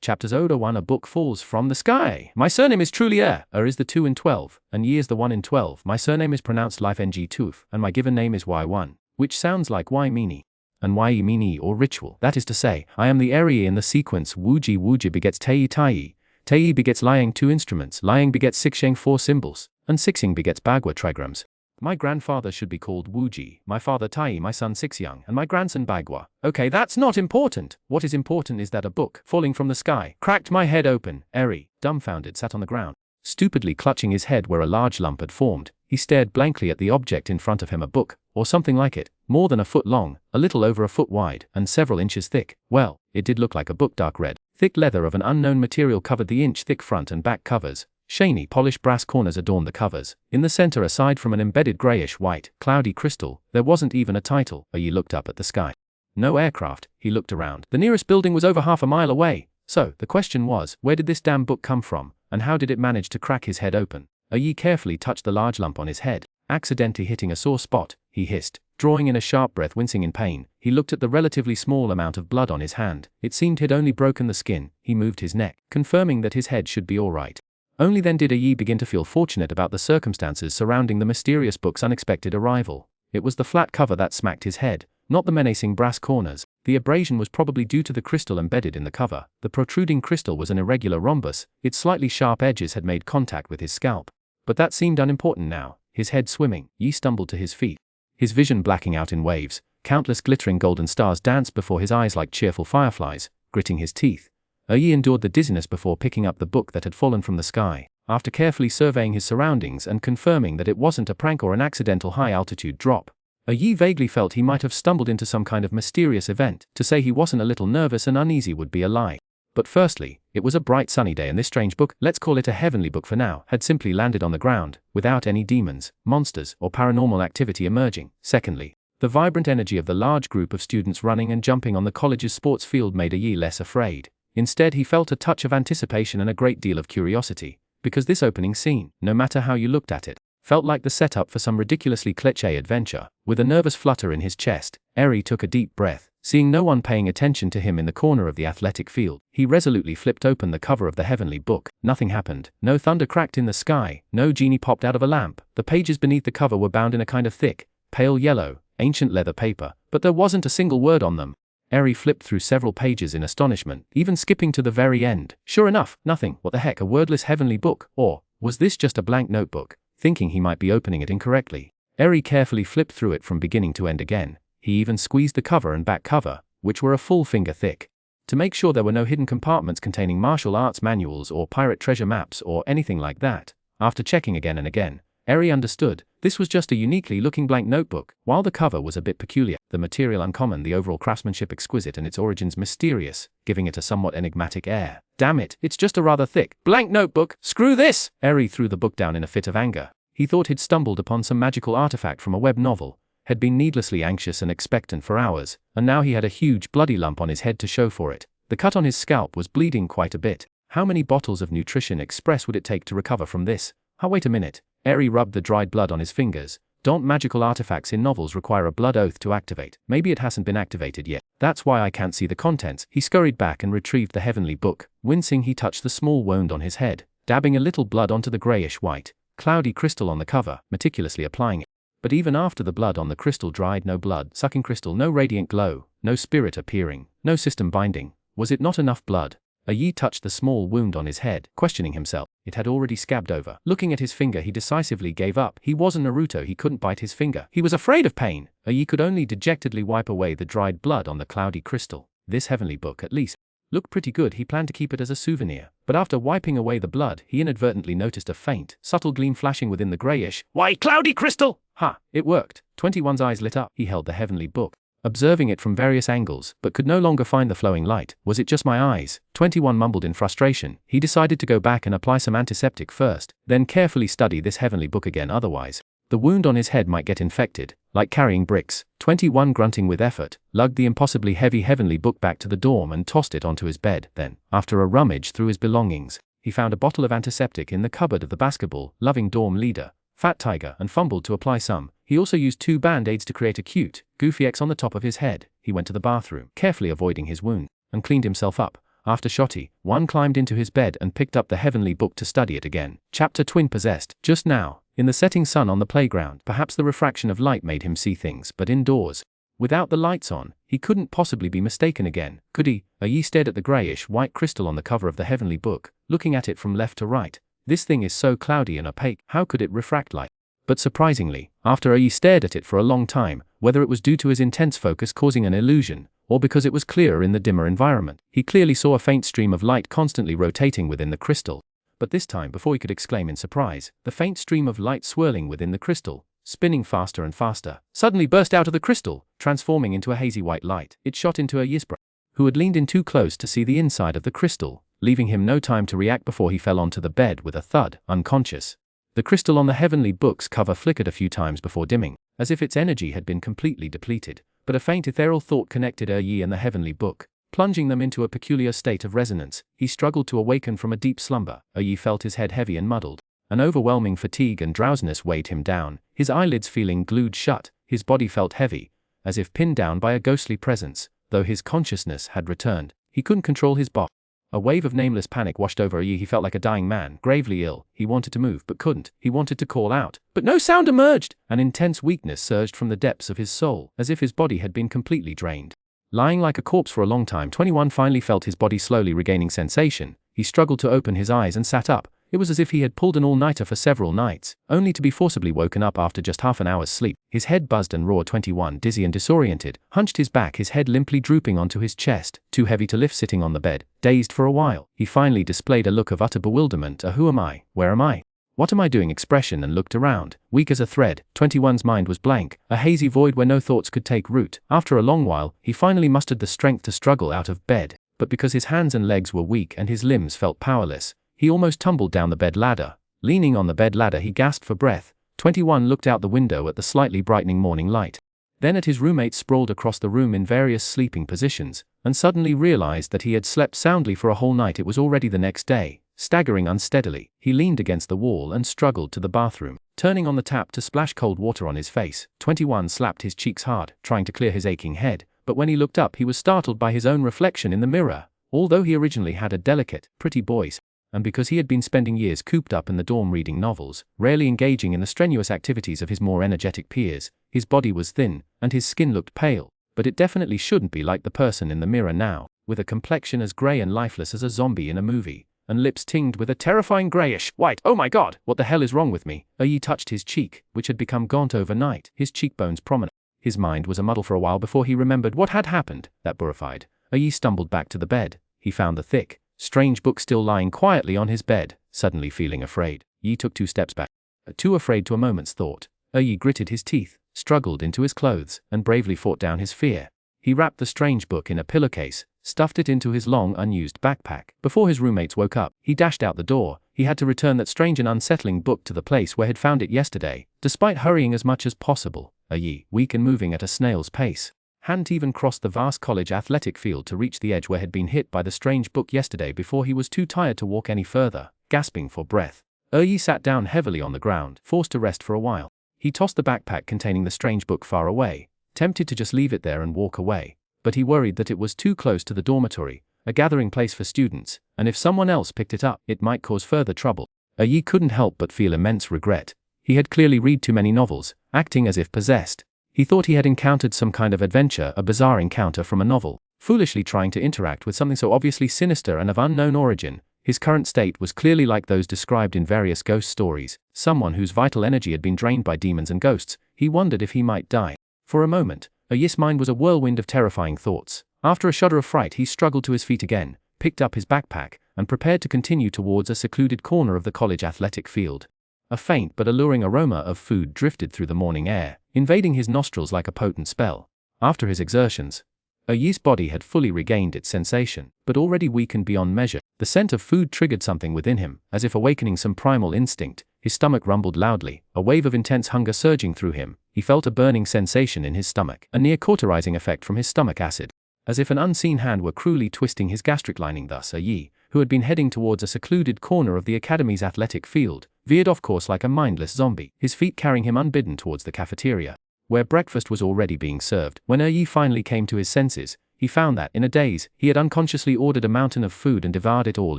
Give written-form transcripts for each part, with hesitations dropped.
Chapters Oda 1. A book falls from the sky. My surname is truly is the 2 in 12, and Yi is the 1 in 12. My surname is pronounced life ng tooth, and my given name is Y1, which sounds like Y Mini. And Yi Mini or ritual. That is to say, I am the Eryi in the sequence Wuji Wuji begets Tei Tai. Tei begets Liang 2 instruments, Liang begets Sixing 4 symbols, and Sixing begets Bagua trigrams. My grandfather should be called Wuji, my father Tai, my son Sixyang, and my grandson Bagua. Okay, that's not important. What is important is that a book, falling from the sky, cracked my head open. Eryi, dumbfounded, sat on the ground. Stupidly clutching his head where a large lump had formed, he stared blankly at the object in front of him, a book, or something like it, more than a foot long, a little over a foot wide, and several inches thick. Well, it did look like a book. Dark red, thick leather of an unknown material covered the inch-thick front and back covers. Shiny, polished brass corners adorned the covers. In the center, aside from an embedded grayish-white, cloudy crystal, there wasn't even a title. Yi looked up at the sky. No aircraft. He looked around. The nearest building was over half a mile away. So, the question was, where did this damn book come from, and how did it manage to crack his head open? Yi carefully touched the large lump on his head, accidentally hitting a sore spot. He hissed, drawing in a sharp breath, wincing in pain. He looked at the relatively small amount of blood on his hand. It seemed he'd only broken the skin. He moved his neck, confirming that his head should be all right. Only then did Yi begin to feel fortunate about the circumstances surrounding the mysterious book's unexpected arrival. It was the flat cover that smacked his head, not the menacing brass corners. The abrasion was probably due to the crystal embedded in the cover. The protruding crystal was an irregular rhombus. Its slightly sharp edges had made contact with his scalp. But that seemed unimportant now. His head swimming, Yi stumbled to his feet. His vision blacking out in waves, countless glittering golden stars danced before his eyes like cheerful fireflies, gritting his teeth. Yi endured the dizziness before picking up the book that had fallen from the sky. After carefully surveying his surroundings and confirming that it wasn't a prank or an accidental high-altitude drop, Yi vaguely felt he might have stumbled into some kind of mysterious event. To say he wasn't a little nervous and uneasy would be a lie. But firstly, it was a bright sunny day and this strange book, let's call it a heavenly book for now, had simply landed on the ground, without any demons, monsters, or paranormal activity emerging. Secondly, the vibrant energy of the large group of students running and jumping on the college's sports field made Yi less afraid. Instead, he felt a touch of anticipation and a great deal of curiosity, because this opening scene, no matter how you looked at it, felt like the setup for some ridiculously cliché adventure. With a nervous flutter in his chest, Eryi took a deep breath. Seeing no one paying attention to him in the corner of the athletic field, he resolutely flipped open the cover of the heavenly book. Nothing happened. No thunder cracked in the sky, no genie popped out of a lamp. The pages beneath the cover were bound in a kind of thick, pale yellow, ancient leather paper, but there wasn't a single word on them. Eryi flipped through several pages in astonishment, even skipping to the very end. Sure enough, nothing. What the heck, a wordless heavenly book? Or was this just a blank notebook? Thinking he might be opening it incorrectly, Eryi carefully flipped through it from beginning to end again. He even squeezed the cover and back cover, which were a full finger thick, to make sure there were no hidden compartments containing martial arts manuals or pirate treasure maps or anything like that. After checking again and again, Eryi understood. This was just a uniquely looking blank notebook. While the cover was a bit peculiar, the material uncommon, the overall craftsmanship exquisite, and its origins mysterious, giving it a somewhat enigmatic air. Damn it, it's just a rather thick, blank notebook. Screw this! Eryi threw the book down in a fit of anger. He thought he'd stumbled upon some magical artifact from a web novel, had been needlessly anxious and expectant for hours, and now he had a huge bloody lump on his head to show for it. The cut on his scalp was bleeding quite a bit. How many bottles of Nutrition Express would it take to recover from this? Oh, wait a minute. Eryi rubbed the dried blood on his fingers. Don't magical artifacts in novels require a blood oath to activate? Maybe it hasn't been activated yet. That's why I can't see the contents. He scurried back and retrieved the heavenly book. Wincing, he touched the small wound on his head, dabbing a little blood onto the grayish-white, cloudy crystal on the cover, meticulously applying it. But even after the blood on the crystal dried, no blood-sucking crystal, no radiant glow, no spirit appearing, no system binding. Was it not enough blood? Yi touched the small wound on his head, questioning himself. It had already scabbed over. Looking at his finger, he decisively gave up. He wasn't Naruto, he couldn't bite his finger. He was afraid of pain. Yi could only dejectedly wipe away the dried blood on the cloudy crystal. This heavenly book, at least, looked pretty good. He planned to keep it as a souvenir. But after wiping away the blood, he inadvertently noticed a faint, subtle gleam flashing within the grayish, "Why, cloudy crystal!" Ha! It worked. 21's eyes lit up. He held the heavenly book, observing it from various angles, but could no longer find the flowing light. Was it just my eyes? 21 mumbled in frustration. He decided to go back and apply some antiseptic first, then carefully study this heavenly book again, otherwise the wound on his head might get infected, like carrying bricks. 21, grunting with effort, lugged the impossibly heavy heavenly book back to the dorm and tossed it onto his bed. Then, after a rummage through his belongings, he found a bottle of antiseptic in the cupboard of the basketball-loving dorm leader, Fat Tiger, and fumbled to apply some. He also used 2 band-aids to create a cute, goofy X on the top of his head. He went to the bathroom, carefully avoiding his wound, and cleaned himself up. After Xuanhuan climbed into his bed and picked up the heavenly book to study it again. Chapter Twin Possessed. Just now, in the setting sun on the playground, perhaps the refraction of light made him see things, but indoors, without the lights on, he couldn't possibly be mistaken again, could he? Eryi stared at the grayish-white crystal on the cover of the heavenly book, looking at it from left to right. This thing is so cloudy and opaque, how could it refract light? But surprisingly, after Eryi stared at it for a long time, whether it was due to his intense focus causing an illusion, or because it was clearer in the dimmer environment, he clearly saw a faint stream of light constantly rotating within the crystal. But this time, before he could exclaim in surprise, the faint stream of light swirling within the crystal, spinning faster and faster, suddenly burst out of the crystal, transforming into a hazy white light. It shot into Eryi's brain, who had leaned in too close to see the inside of the crystal, leaving him no time to react before he fell onto the bed with a thud, unconscious. The crystal on the heavenly book's cover flickered a few times before dimming, as if its energy had been completely depleted, but a faint ethereal thought connected Eryi and the heavenly book, plunging them into a peculiar state of resonance. He struggled to awaken from a deep slumber. Eryi felt his head heavy and muddled. An overwhelming fatigue and drowsiness weighed him down, his eyelids feeling glued shut, his body felt heavy, as if pinned down by a ghostly presence. Though his consciousness had returned, he couldn't control his body. A wave of nameless panic washed over Eryi. He felt like a dying man, gravely ill. He wanted to move but couldn't. He wanted to call out, but no sound emerged. An intense weakness surged from the depths of his soul, as if his body had been completely drained. Lying like a corpse for a long time, 21 finally felt his body slowly regaining sensation. He struggled to open his eyes and sat up. It was as if he had pulled an all-nighter for several nights, only to be forcibly woken up after just half an hour's sleep. His head buzzed and roared. 21, dizzy and disoriented, hunched his back, his head limply drooping onto his chest, too heavy to lift, sitting on the bed, dazed for a while. He finally displayed a look of utter bewilderment. Who am I? Where am I? What am I doing? Expression, and looked around. Weak as a thread, 21's mind was blank, a hazy void where no thoughts could take root. After a long while, he finally mustered the strength to struggle out of bed, but because his hands and legs were weak and his limbs felt powerless, he almost tumbled down the bed ladder. Leaning on the bed ladder, he gasped for breath. 21 looked out the window at the slightly brightening morning light, then at his roommates sprawled across the room in various sleeping positions, and suddenly realized that he had slept soundly for a whole night. It was already the next day. Staggering unsteadily, he leaned against the wall and struggled to the bathroom, turning on the tap to splash cold water on his face. 21 slapped his cheeks hard, trying to clear his aching head, but when he looked up, he was startled by his own reflection in the mirror. Although he originally had a delicate, pretty voice, and because he had been spending years cooped up in the dorm reading novels, rarely engaging in the strenuous activities of his more energetic peers, his body was thin, and his skin looked pale, but it definitely shouldn't be like the person in the mirror now, with a complexion as grey and lifeless as a zombie in a movie, and lips tinged with a terrifying greyish white. Oh my god, what the hell is wrong with me? Eryi touched his cheek, which had become gaunt overnight, his cheekbones prominent. His mind was a muddle for a while before he remembered what had happened. That burified. Eryi stumbled back to the bed. He found the thick, strange book still lying quietly on his bed. Suddenly feeling afraid, Yi took 2 steps back. Too afraid to a moment's thought, Eryi gritted his teeth, struggled into his clothes, and bravely fought down his fear. He wrapped the strange book in a pillowcase, stuffed it into his long unused backpack. Before his roommates woke up, he dashed out the door. He had to return that strange and unsettling book to the place where he'd found it yesterday. Despite hurrying as much as possible, Eryi, weak and moving at a snail's pace, hadn't even crossed the vast college athletic field to reach the edge where he'd been hit by the strange book yesterday before he was too tired to walk any further. Gasping for breath, Eryi sat down heavily on the ground, forced to rest for a while. He tossed the backpack containing the strange book far away, tempted to just leave it there and walk away, but he worried that it was too close to the dormitory, a gathering place for students, and if someone else picked it up, it might cause further trouble. Eryi couldn't help but feel immense regret. He had clearly read too many novels, acting as if possessed. He thought he had encountered some kind of adventure, a bizarre encounter from a novel, foolishly trying to interact with something so obviously sinister and of unknown origin. His current state was clearly like those described in various ghost stories, someone whose vital energy had been drained by demons and ghosts. He wondered if he might die. For a moment, Eryi's mind was a whirlwind of terrifying thoughts. After a shudder of fright, he struggled to his feet again, picked up his backpack, and prepared to continue towards a secluded corner of the college athletic field. A faint but alluring aroma of food drifted through the morning air, invading his nostrils like a potent spell. After his exertions, Eryi's body had fully regained its sensation, but already weakened beyond measure. The scent of food triggered something within him, as if awakening some primal instinct. His stomach rumbled loudly, a wave of intense hunger surging through him. He felt a burning sensation in his stomach, a near cauterizing effect from his stomach acid, as if an unseen hand were cruelly twisting his gastric lining. Thus Eryi, who had been heading towards a secluded corner of the academy's athletic field, veered off course like a mindless zombie, his feet carrying him unbidden towards the cafeteria, where breakfast was already being served. When Eryi finally came to his senses, he found that, in a daze, he had unconsciously ordered a mountain of food and devoured it all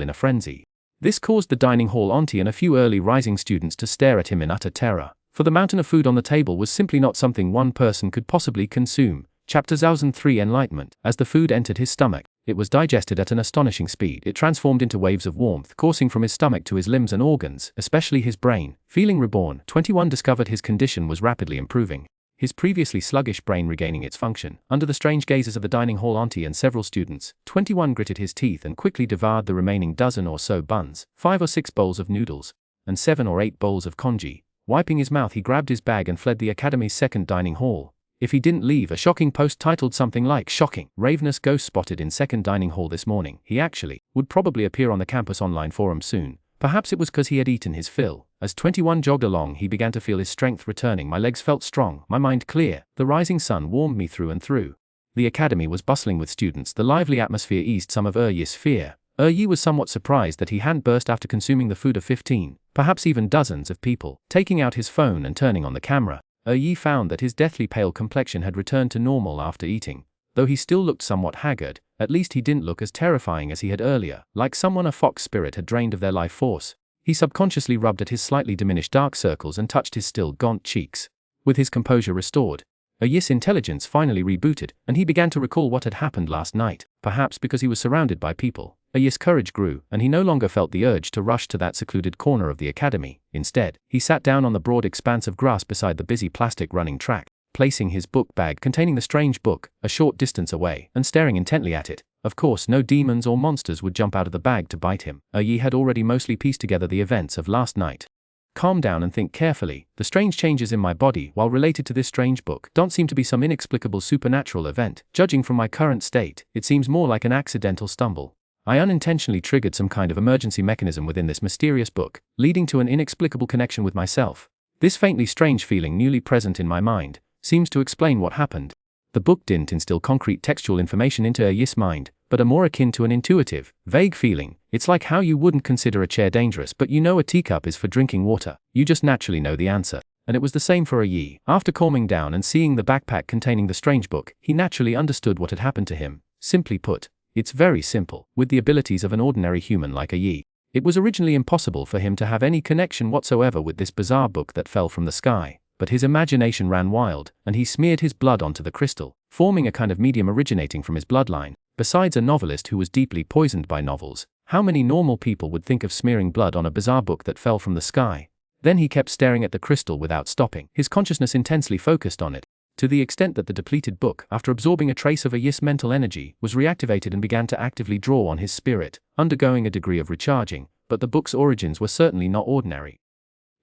in a frenzy. This caused the dining hall auntie and a few early rising students to stare at him in utter terror, for the mountain of food on the table was simply not something one person could possibly consume. Chapter 1003 Enlightenment. As the food entered his stomach, it was digested at an astonishing speed. It transformed into waves of warmth coursing from his stomach to his limbs and organs, especially his brain. Feeling reborn, 21 discovered his condition was rapidly improving. His previously sluggish brain regaining its function. Under the strange gazes of the dining hall auntie and several students, 21 gritted his teeth and quickly devoured the remaining dozen or so buns, 5 or 6 bowls of noodles, and 7 or 8 bowls of congee. Wiping his mouth, he grabbed his bag and fled the academy's second dining hall. If he didn't leave, a shocking post titled something like "Shocking Ravenous Ghost Spotted in Second Dining Hall This Morning," he actually would probably appear on the campus online forum soon. Perhaps it was because he had eaten his fill. As 21 jogged along, he began to feel his strength returning. My legs felt strong, my mind clear. The rising sun warmed me through and through. The academy was bustling with students. The lively atmosphere eased some of Eryi's fear. Eryi was somewhat surprised that he hadn't burst after consuming the food of 15, perhaps even dozens of people. Taking out his phone and turning on the camera, Eryi found that his deathly pale complexion had returned to normal after eating. Though he still looked somewhat haggard, at least he didn't look as terrifying as he had earlier, like someone a fox spirit had drained of their life force. He subconsciously rubbed at his slightly diminished dark circles and touched his still gaunt cheeks. With his composure restored, Eryi's intelligence finally rebooted, and he began to recall what had happened last night. Perhaps because he was surrounded by people, Eryi's courage grew, and he no longer felt the urge to rush to that secluded corner of the academy. Instead, he sat down on the broad expanse of grass beside the busy plastic running track, placing his book bag containing the strange book a short distance away and staring intently at it. Of course, no demons or monsters would jump out of the bag to bite him. Eryi had already mostly pieced together the events of last night. Calm down and think carefully. The strange changes in my body while related to this strange book don't seem to be some inexplicable supernatural event. Judging from my current state, it seems more like an accidental stumble. I unintentionally triggered some kind of emergency mechanism within this mysterious book, leading to an inexplicable connection with myself. This faintly strange feeling newly present in my mind seems to explain what happened. The book didn't instill concrete textual information into Eryi's mind, but a more akin to an intuitive, vague feeling. It's like how you wouldn't consider a chair dangerous but you know a teacup is for drinking water. You just naturally know the answer. And it was the same for Eryi. After calming down and seeing the backpack containing the strange book, he naturally understood what had happened to him. Simply put, it's very simple. With the abilities of an ordinary human like Eryi, it was originally impossible for him to have any connection whatsoever with this bizarre book that fell from the sky. But his imagination ran wild, and he smeared his blood onto the crystal, forming a kind of medium originating from his bloodline. Besides a novelist who was deeply poisoned by novels, how many normal people would think of smearing blood on a bizarre book that fell from the sky? Then he kept staring at the crystal without stopping, his consciousness intensely focused on it, to the extent that the depleted book, after absorbing a trace of Eryi's mental energy, was reactivated and began to actively draw on his spirit, undergoing a degree of recharging. But the book's origins were certainly not ordinary.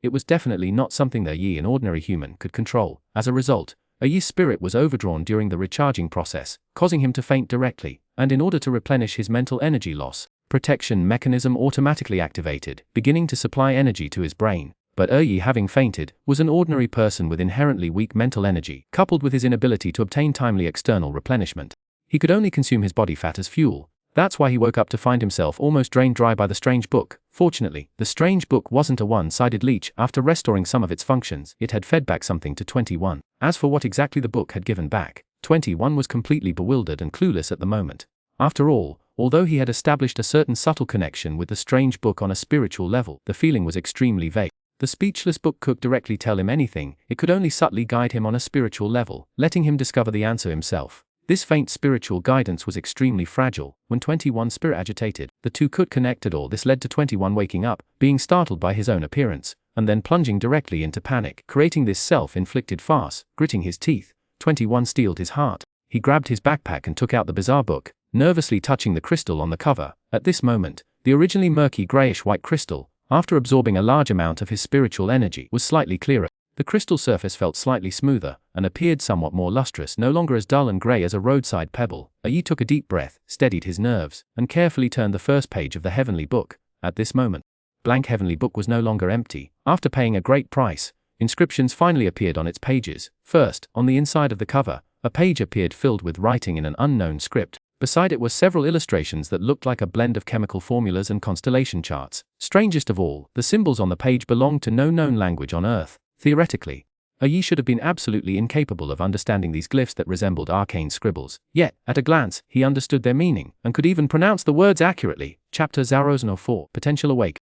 It was definitely not something that Eryi, an ordinary human, could control. As a result, Eryi's spirit was overdrawn during the recharging process, causing him to faint directly, and in order to replenish his mental energy loss, protection mechanism automatically activated, beginning to supply energy to his brain. But Eryi, having fainted, was an ordinary person with inherently weak mental energy, coupled with his inability to obtain timely external replenishment. He could only consume his body fat as fuel. That's why he woke up to find himself almost drained dry by the strange book. Fortunately, the strange book wasn't a one-sided leech. After restoring some of its functions, it had fed back something to 21. As for what exactly the book had given back, 21 was completely bewildered and clueless at the moment. After all, although he had established a certain subtle connection with the strange book on a spiritual level, the feeling was extremely vague. The speechless book couldn't directly tell him anything, it could only subtly guide him on a spiritual level, letting him discover the answer himself. This faint spiritual guidance was extremely fragile. When 21's spirit agitated, the two could connect at all. This led to 21 waking up, being startled by his own appearance, and then plunging directly into panic, creating this self-inflicted farce. Gritting his teeth, 21 steeled his heart. He grabbed his backpack and took out the bizarre book, nervously touching the crystal on the cover. At this moment, the originally murky grayish-white crystal, after absorbing a large amount of his spiritual energy, was slightly clearer. The crystal surface felt slightly smoother, and appeared somewhat more lustrous, no longer as dull and grey as a roadside pebble. Eryi took a deep breath, steadied his nerves, and carefully turned the first page of the heavenly book. At this moment, blank heavenly book was no longer empty. After paying a great price, inscriptions finally appeared on its pages. First, on the inside of the cover, a page appeared filled with writing in an unknown script. Beside it were several illustrations that looked like a blend of chemical formulas and constellation charts. Strangest of all, the symbols on the page belonged to no known language on Earth. Theoretically, Eryi should have been absolutely incapable of understanding these glyphs that resembled arcane scribbles. Yet, at a glance, he understood their meaning, and could even pronounce the words accurately. Chapter 004. Potential Awake.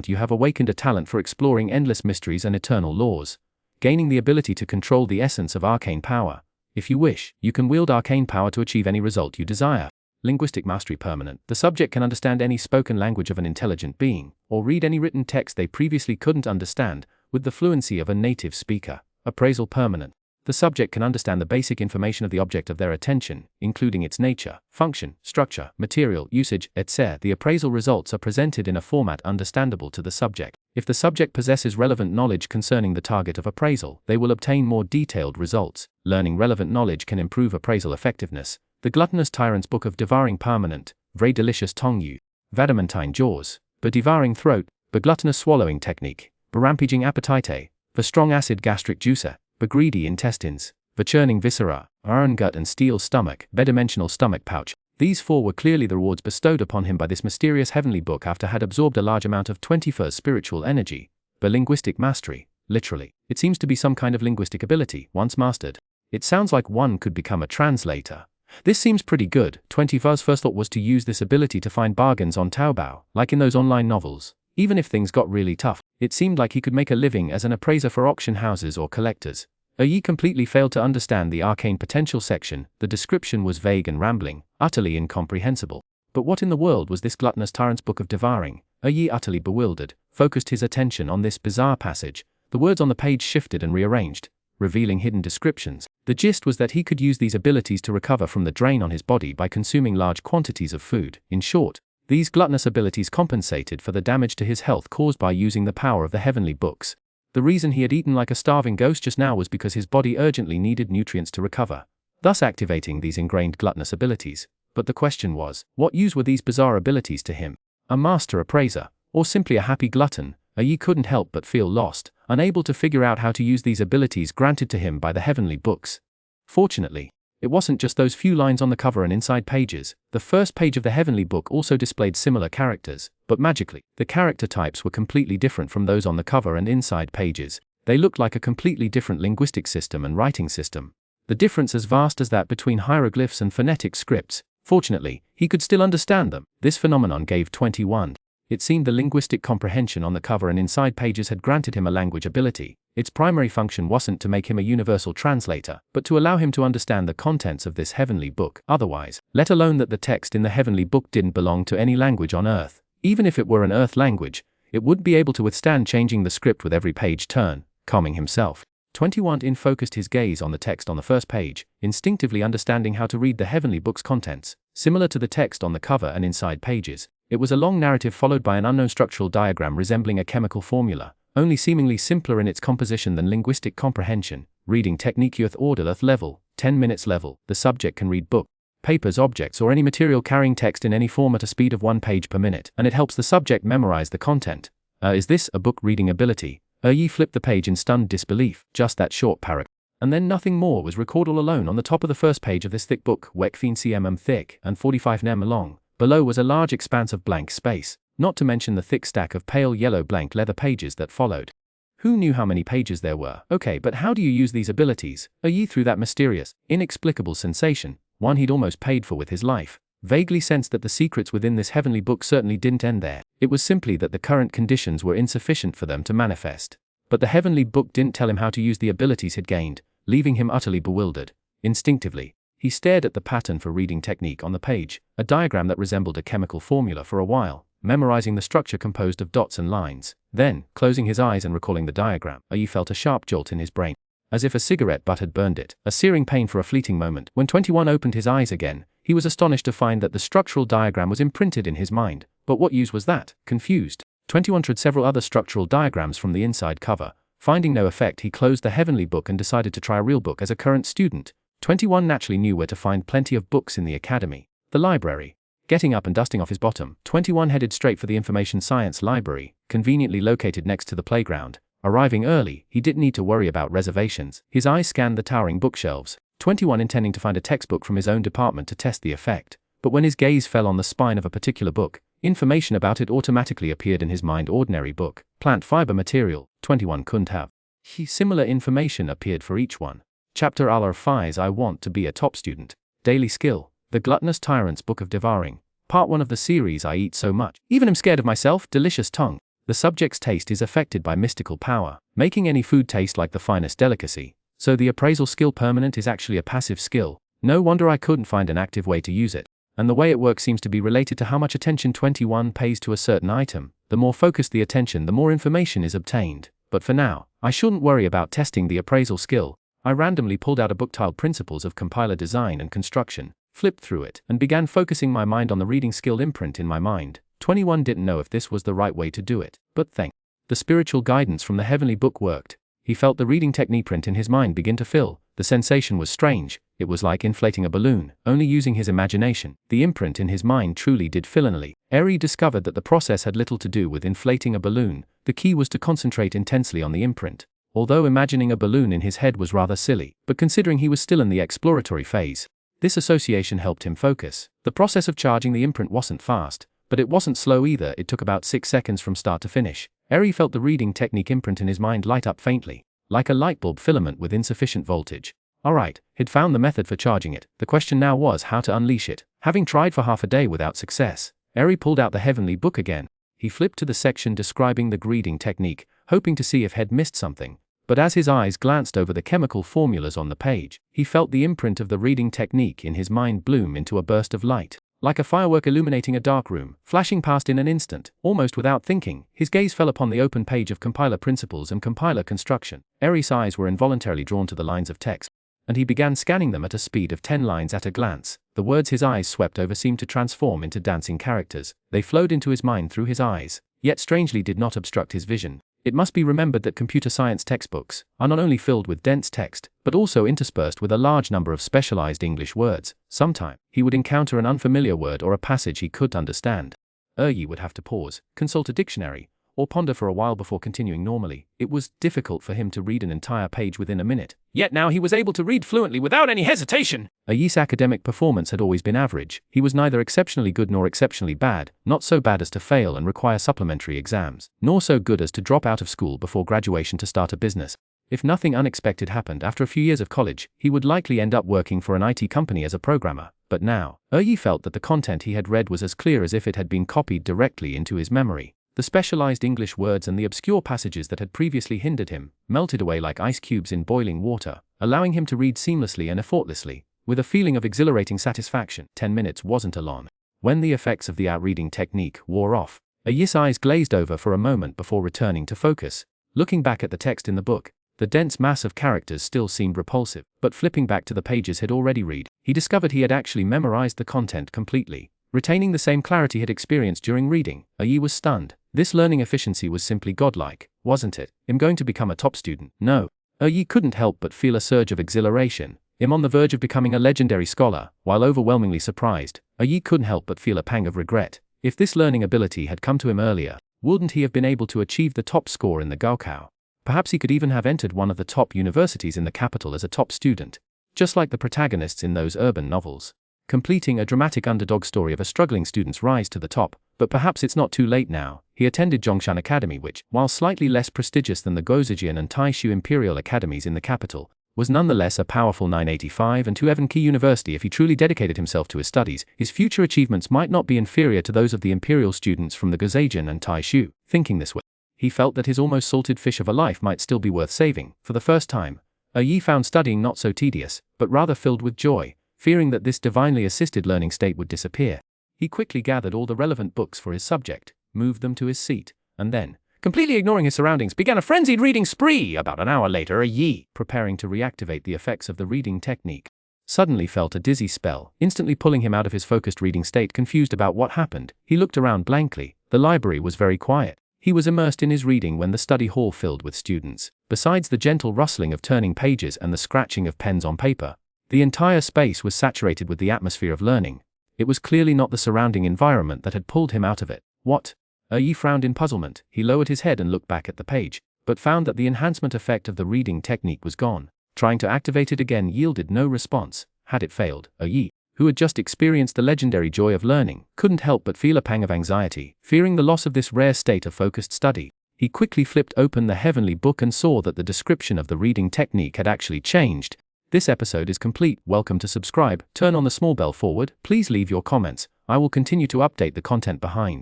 You have awakened a talent for exploring endless mysteries and eternal laws, gaining the ability to control the essence of arcane power. If you wish, you can wield arcane power to achieve any result you desire. Linguistic Mastery Permanent. The subject can understand any spoken language of an intelligent being, or read any written text they previously couldn't understand, with the fluency of a native speaker. Appraisal Permanent. The subject can understand the basic information of the object of their attention, including its nature, function, structure, material, usage, etc. The appraisal results are presented in a format understandable to the subject. If the subject possesses relevant knowledge concerning the target of appraisal, they will obtain more detailed results. Learning relevant knowledge can improve appraisal effectiveness. The Gluttonous Tyrant's Book of Devouring Permanent. Very delicious tongue you. Vadamantine jaws. Devouring throat. Gluttonous swallowing technique. Rampaging appetite. Strong acid gastric juicer. Greedy intestines. Churning viscera. Iron gut and steel stomach. Dimensional stomach pouch. These four were clearly the rewards bestowed upon him by this mysterious heavenly book after had absorbed a large amount of 21st spiritual energy. Linguistic mastery. Literally. It seems to be some kind of linguistic ability, once mastered. It sounds like one could become a translator. This seems pretty good. 21's first thought was to use this ability to find bargains on Taobao, like in those online novels. Even if things got really tough, it seemed like he could make a living as an appraiser for auction houses or collectors. Eryi completely failed to understand the arcane potential section. The description was vague and rambling, utterly incomprehensible. But what in the world was this Gluttonous Tyrant's Book of Devouring? Eryi, utterly bewildered, focused his attention on this bizarre passage. The words on the page shifted and rearranged, revealing hidden descriptions. The gist was that he could use these abilities to recover from the drain on his body by consuming large quantities of food. In short, these gluttonous abilities compensated for the damage to his health caused by using the power of the heavenly books. The reason he had eaten like a starving ghost just now was because his body urgently needed nutrients to recover, thus activating these ingrained gluttonous abilities. But the question was, what use were these bizarre abilities to him? A master appraiser, or simply a happy glutton? Eryi couldn't help but feel lost, unable to figure out how to use these abilities granted to him by the heavenly books. Fortunately, it wasn't just those few lines on the cover and inside pages. The first page of the heavenly book also displayed similar characters, but magically, the character types were completely different from those on the cover and inside pages. They looked like a completely different linguistic system and writing system. The difference as vast as that between hieroglyphs and phonetic scripts. Fortunately, he could still understand them. This phenomenon gave 21. It seemed the linguistic comprehension on the cover and inside pages had granted him a language ability. Its primary function wasn't to make him a universal translator, but to allow him to understand the contents of this heavenly book. Otherwise, let alone that the text in the heavenly book didn't belong to any language on earth. Even if it were an earth language, it would be able to withstand changing the script with every page turn. Calming himself, 21 focused his gaze on the text on the first page, instinctively understanding how to read the heavenly book's contents. Similar to the text on the cover and inside pages, it was a long narrative followed by an unknown structural diagram resembling a chemical formula, only seemingly simpler in its composition than linguistic comprehension. Reading technique youth order level, 10 minutes level. The subject can read book, papers, objects, or any material carrying text in any form at a speed of 1 page per minute, and it helps the subject memorize the content. Is this a book reading ability? Eryi flipped the page in stunned disbelief. Just that short paragraph. And then nothing more was recorded alone on the top of the first page of this thick book, 15 cm thick and 45 nm long. Below was a large expanse of blank space, not to mention the thick stack of pale yellow blank leather pages that followed. Who knew how many pages there were? Okay, but how do you use these abilities? Eryi, through that mysterious, inexplicable sensation, one he'd almost paid for with his life, vaguely sensed that the secrets within this heavenly book certainly didn't end there. It was simply that the current conditions were insufficient for them to manifest. But the heavenly book didn't tell him how to use the abilities he'd gained, leaving him utterly bewildered. Instinctively, he stared at the pattern for reading technique on the page, a diagram that resembled a chemical formula, for a while, memorizing the structure composed of dots and lines. Then, closing his eyes and recalling the diagram, Eryi felt a sharp jolt in his brain, as if a cigarette butt had burned it, a searing pain for a fleeting moment. When 21 opened his eyes again, he was astonished to find that the structural diagram was imprinted in his mind. But what use was that? Confused, 21 tried several other structural diagrams from the inside cover. Finding no effect, he closed the heavenly book and decided to try a real book. As a current student, 21 naturally knew where to find plenty of books in the academy. The library. Getting up and dusting off his bottom, 21 headed straight for the information science library, conveniently located next to the playground. Arriving early, he didn't need to worry about reservations. His eyes scanned the towering bookshelves, 21 intending to find a textbook from his own department to test the effect. But when his gaze fell on the spine of a particular book, information about it automatically appeared in his mind. Ordinary book, plant fiber material. 21 couldn't have. Similar information appeared for each one. Chapter Al-Arfai's I Want to Be a Top Student. Daily Skill. The Gluttonous Tyrant's Book of Devouring. Part 1 of the series I Eat So Much. Even am scared of myself. Delicious tongue. The subject's taste is affected by mystical power, making any food taste like the finest delicacy. So the appraisal skill permanent is actually a passive skill. No wonder I couldn't find an active way to use it. And the way it works seems to be related to how much attention 21 pays to a certain item. The more focused the attention, the more information is obtained. But for now, I shouldn't worry about testing the appraisal skill. I randomly pulled out a book titled Principles of Compiler Design and Construction, flipped through it, and began focusing my mind on the reading skill imprint in my mind. 21 didn't know if this was the right way to do it, but thank the spiritual guidance from the heavenly book worked. He felt the reading technique print in his mind begin to fill. The sensation was strange. It was like inflating a balloon, only using his imagination. The imprint in his mind truly did fill. Eryi discovered that the process had little to do with inflating a balloon. The key was to concentrate intensely on the imprint. Although imagining a balloon in his head was rather silly, but considering he was still in the exploratory phase, this association helped him focus. The process of charging the imprint wasn't fast, but it wasn't slow either. It took about 6 seconds from start to finish. Eryi felt the reading technique imprint in his mind light up faintly, like a light bulb filament with insufficient voltage. Alright, he'd found the method for charging it. The question now was how to unleash it. Having tried for half a day without success, Eryi pulled out the heavenly book again. He flipped to the section describing the reading technique, hoping to see if he'd missed something. But as his eyes glanced over the chemical formulas on the page, he felt the imprint of the reading technique in his mind bloom into a burst of light. Like a firework illuminating a dark room, flashing past in an instant, almost without thinking, his gaze fell upon the open page of compiler principles and compiler construction. Eryi's eyes were involuntarily drawn to the lines of text, and he began scanning them at a speed of 10 lines at a glance. The words his eyes swept over seemed to transform into dancing characters. They flowed into his mind through his eyes, yet strangely did not obstruct his vision. It must be remembered that computer science textbooks are not only filled with dense text, but also interspersed with a large number of specialized English words. Sometime, he would encounter an unfamiliar word or a passage he couldn't understand. Eryi would have to pause, consult a dictionary, or ponder for a while before continuing normally. It was difficult for him to read an entire page within a minute. Yet now he was able to read fluently without any hesitation. Eryi's academic performance had always been average. He was neither exceptionally good nor exceptionally bad, not so bad as to fail and require supplementary exams, nor so good as to drop out of school before graduation to start a business. If nothing unexpected happened after a few years of college, he would likely end up working for an IT company as a programmer. But now, Eryi felt that the content he had read was as clear as if it had been copied directly into his memory. The specialized English words and the obscure passages that had previously hindered him melted away like ice cubes in boiling water, allowing him to read seamlessly and effortlessly, with a feeling of exhilarating satisfaction. 10 minutes wasn't a long. When the effects of the outreading technique wore off, Eryi's eyes glazed over for a moment before returning to focus. Looking back at the text in the book, the dense mass of characters still seemed repulsive, but flipping back to the pages he'd already read, he discovered he had actually memorized the content completely, retaining the same clarity he'd experienced during reading. Eryi was stunned. This learning efficiency was simply godlike, wasn't it? I'm going to become a top student. No. Eryi couldn't help but feel a surge of exhilaration. I'm on the verge of becoming a legendary scholar. While overwhelmingly surprised, Eryi couldn't help but feel a pang of regret. If this learning ability had come to him earlier, wouldn't he have been able to achieve the top score in the Gaokao? Perhaps he could even have entered one of the top universities in the capital as a top student, just like the protagonists in those urban novels, completing a dramatic underdog story of a struggling student's rise to the top. But perhaps it's not too late now. He attended Zhongshan Academy, which, while slightly less prestigious than the Guozijian and Taishu Imperial Academies in the capital, was nonetheless a powerful 985 and 2 key university. If he truly dedicated himself to his studies, his future achievements might not be inferior to those of the imperial students from the Guozijian and Taishu. Thinking this way, he felt that his almost salted fish of a life might still be worth saving. For the first time, Eryi found studying not so tedious, but rather filled with joy, fearing that this divinely assisted learning state would disappear. He quickly gathered all the relevant books for his subject, moved them to his seat, and then, completely ignoring his surroundings, began a frenzied reading spree. About an hour later, Eryi, preparing to reactivate the effects of the reading technique, suddenly felt a dizzy spell, instantly pulling him out of his focused reading state. Confused about what happened, he looked around blankly. The library was very quiet. He was immersed in his reading when the study hall filled with students. Besides the gentle rustling of turning pages and the scratching of pens on paper, the entire space was saturated with the atmosphere of learning. It was clearly not the surrounding environment that had pulled him out of it. What? Eryi frowned in puzzlement. He lowered his head and looked back at the page, but found that the enhancement effect of the reading technique was gone. Trying to activate it again yielded no response. Had it failed, Eryi, who had just experienced the legendary joy of learning, couldn't help but feel a pang of anxiety, fearing the loss of this rare state of focused study. He quickly flipped open the heavenly book and saw that the description of the reading technique had actually changed. This episode is complete. Welcome to subscribe, turn on the small bell forward, please leave your comments. I will continue to update the content behind.